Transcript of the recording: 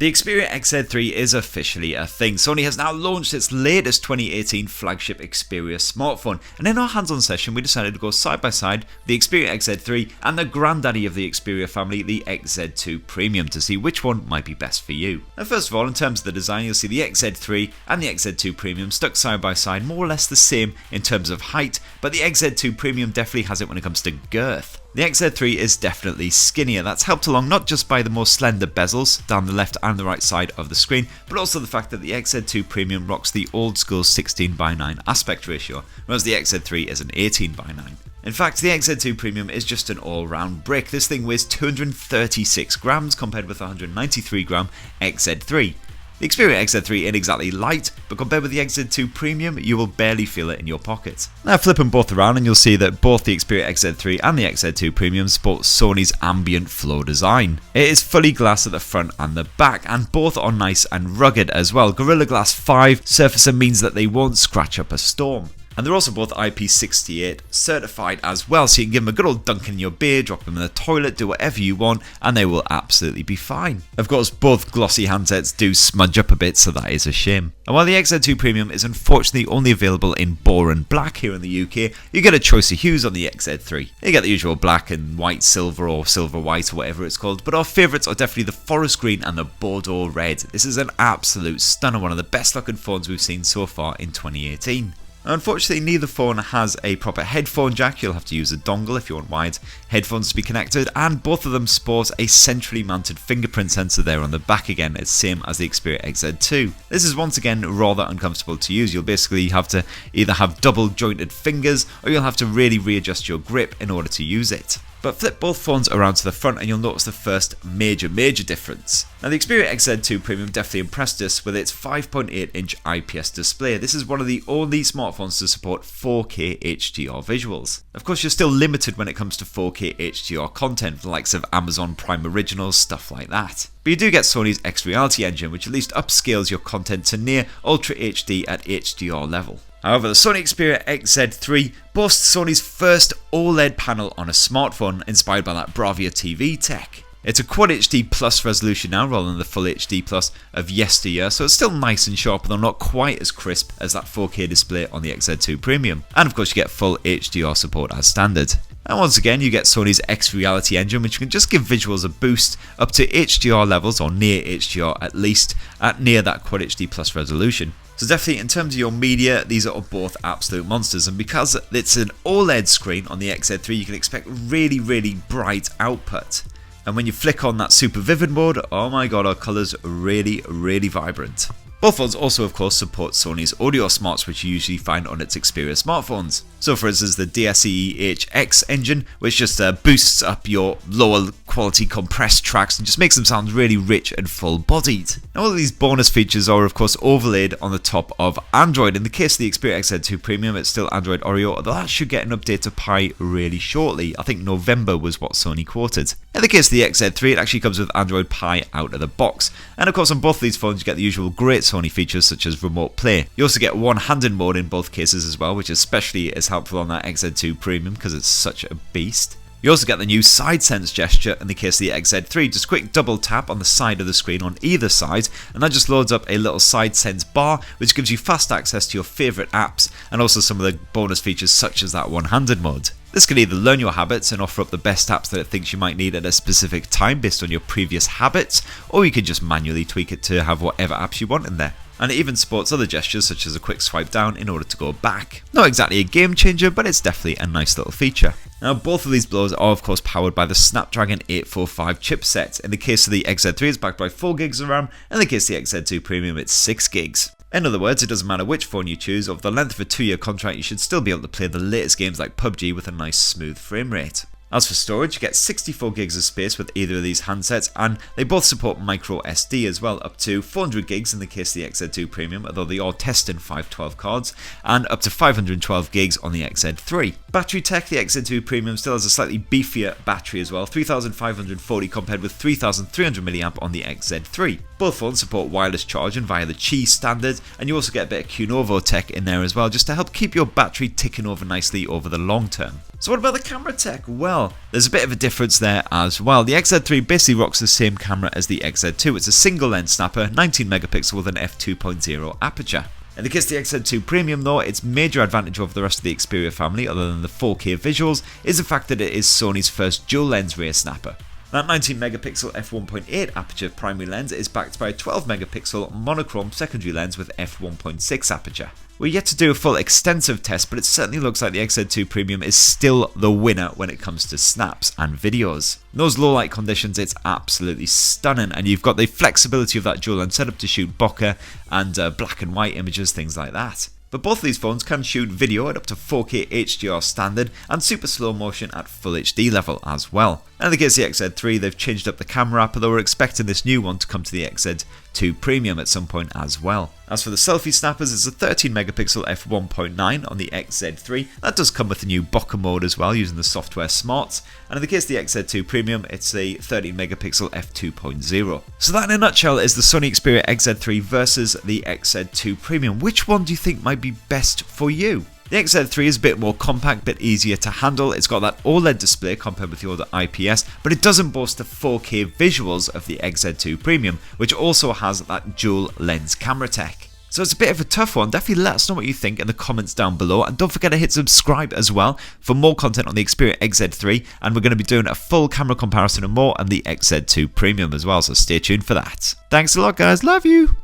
The Xperia XZ3 is officially a thing. Sony has now launched its latest 2018 flagship Xperia smartphone, and in our hands-on session we decided to go side by side the Xperia XZ3 and the granddaddy of the Xperia family, the XZ2 Premium, to see which one might be best for you. Now first of all, in terms of the design, you'll see the XZ3 and the XZ2 Premium stuck side by side, more or less the same in terms of height, but the XZ2 Premium definitely has it when it comes to girth. The XZ3 is definitely skinnier. That's helped along not just by the more slender bezels down the left and the right side of the screen, but also the fact that the XZ2 Premium rocks the old school 16:9 aspect ratio, whereas the XZ3 is an 18:9. In fact, the XZ2 Premium is just an all-round brick. This thing weighs 236 grams compared with 193 gram XZ3. The Xperia XZ3 ain't exactly light, but compared with the XZ2 Premium, you will barely feel it in your pocket. Now flip them both around and you'll see that both the Xperia XZ3 and the XZ2 Premium sport Sony's ambient flow design. It is fully glass at the front and the back, and both are nice and rugged as well. Gorilla Glass 5 surfacer means that they won't scratch up a storm. And they're also both IP68 certified as well, so you can give them a good old dunk in your beer, drop them in the toilet, do whatever you want, and they will absolutely be fine. Of course, both glossy handsets do smudge up a bit, so that is a shame. And while the XZ2 Premium is unfortunately only available in boring black here in the UK, you get a choice of hues on the XZ3. You get the usual black and white silver or silver white or whatever it's called, but our favourites are definitely the forest green and the Bordeaux red. This is an absolute stunner, one of the best looking phones we've seen so far in 2018. Unfortunately, neither phone has a proper headphone jack. You'll have to use a dongle if you want wired headphones to be connected, and both of them sport a centrally mounted fingerprint sensor there on the back again. It's same as the Xperia XZ2. This is once again rather uncomfortable to use. You'll basically have to either have double jointed fingers or you'll have to really readjust your grip in order to use it. But flip both phones around to the front and you'll notice the first major difference. Now the Xperia XZ2 Premium definitely impressed us with its 5.8-inch IPS display. This is one of the only smartphones to support 4K HDR visuals. Of course, you're still limited when it comes to 4K HDR content, the likes of Amazon Prime Originals, stuff like that. But you do get Sony's X Reality engine, which at least upscales your content to near Ultra HD at HDR level. However, the Sony Xperia XZ3 boasts Sony's first OLED panel on a smartphone, inspired by that Bravia TV tech. It's a Quad HD Plus resolution now rather than the Full HD Plus of yesteryear, so it's still nice and sharp, although not quite as crisp as that 4K display on the XZ2 Premium. And of course you get full HDR support as standard. And once again you get Sony's X Reality engine, which can just give visuals a boost up to HDR levels, or near HDR at least, at near that Quad HD Plus resolution. So definitely in terms of your media, these are both absolute monsters, and because it's an OLED screen on the XZ3 you can expect really bright output. And when you flick on that super vivid mode, oh my god, our colours are really vibrant. Both phones also of course support Sony's audio smarts, which you usually find on its Xperia smartphones. So for instance the DSE-HX engine, which just boosts up your lower quality compressed tracks and just makes them sound really rich and full bodied. Now all of these bonus features are of course overlaid on the top of Android. In the case of the Xperia XZ2 Premium, it's still Android Oreo, although that should get an update to Pie really shortly. I think November was what Sony quoted. In the case of the XZ3, it actually comes with Android Pie out of the box. And of course on both of these phones you get the usual great Sony features such as remote play. You also get one-handed mode in both cases as well, which especially is helpful on that XZ2 Premium because it's such a beast. You also get the new side sense gesture in the case of the XZ3, just quick double tap on the side of the screen on either side, and that just loads up a little side sense bar which gives you fast access to your favourite apps and also some of the bonus features such as that one-handed mode. This can either learn your habits and offer up the best apps that it thinks you might need at a specific time based on your previous habits, or you can just manually tweak it to have whatever apps you want in there. And it even supports other gestures such as a quick swipe down in order to go back. Not exactly a game changer, but it's definitely a nice little feature. Now both of these blowers are of course powered by the Snapdragon 845 chipset. In the case of the XZ3 it's backed by 4GB of RAM, in the case of the XZ2 Premium it's 6GB. In other words, it doesn't matter which phone you choose, over the length of a 2-year contract you should still be able to play the latest games like PUBG with a nice smooth frame rate. As for storage, you get 64GB of space with either of these handsets, and they both support micro SD as well, up to 400GB in the case of the XZ2 Premium, although they are testing 512 cards, and up to 512GB on the XZ3. Battery tech, the XZ2 Premium still has a slightly beefier battery as well, 3540 compared with 3300mAh on the XZ3. Both phones support wireless charging via the Qi standard, and you also get a bit of Qnovo tech in there as well, just to help keep your battery ticking over nicely over the long term. So what about the camera tech? Well, there's a bit of a difference there as well. The XZ3 basically rocks the same camera as the XZ2. It's a single lens snapper, 19 megapixel with an f2.0 aperture. In the case of the XZ2 Premium though, its major advantage over the rest of the Xperia family, other than the 4K visuals, is the fact that it is Sony's first dual lens rear snapper. That 19 megapixel f1.8 aperture primary lens is backed by a 12 megapixel monochrome secondary lens with f1.6 aperture. We're yet to do a full extensive test, but it certainly looks like the XZ2 Premium is still the winner when it comes to snaps and videos. In those low light conditions, it's absolutely stunning, and you've got the flexibility of that dual lens setup to shoot bokeh and black and white images, things like that. But both of these phones can shoot video at up to 4K HDR standard and super slow motion at full HD level as well. And in the case of the XZ3, they've changed up the camera app, although we're expecting this new one to come to the XZ2 Premium at some point as well. As for the selfie snappers, it's a 13 megapixel f1.9 on the XZ3. That does come with the new bokeh mode as well, using the software smarts. And in the case of the XZ2 Premium, it's a 13 megapixel f2.0. So that in a nutshell is the Sony Xperia XZ3 versus the XZ2 Premium. Which one do you think might be best for you? The XZ3 is a bit more compact, bit easier to handle. It's got that OLED display compared with the older IPS, but it doesn't boast the 4K visuals of the XZ2 Premium, which also has that dual lens camera tech. So it's a bit of a tough one. Definitely let us know what you think in the comments down below, and don't forget to hit subscribe as well for more content on the Xperia XZ3, and we're going to be doing a full camera comparison and more on the XZ2 Premium as well, so stay tuned for that. Thanks a lot guys, love you!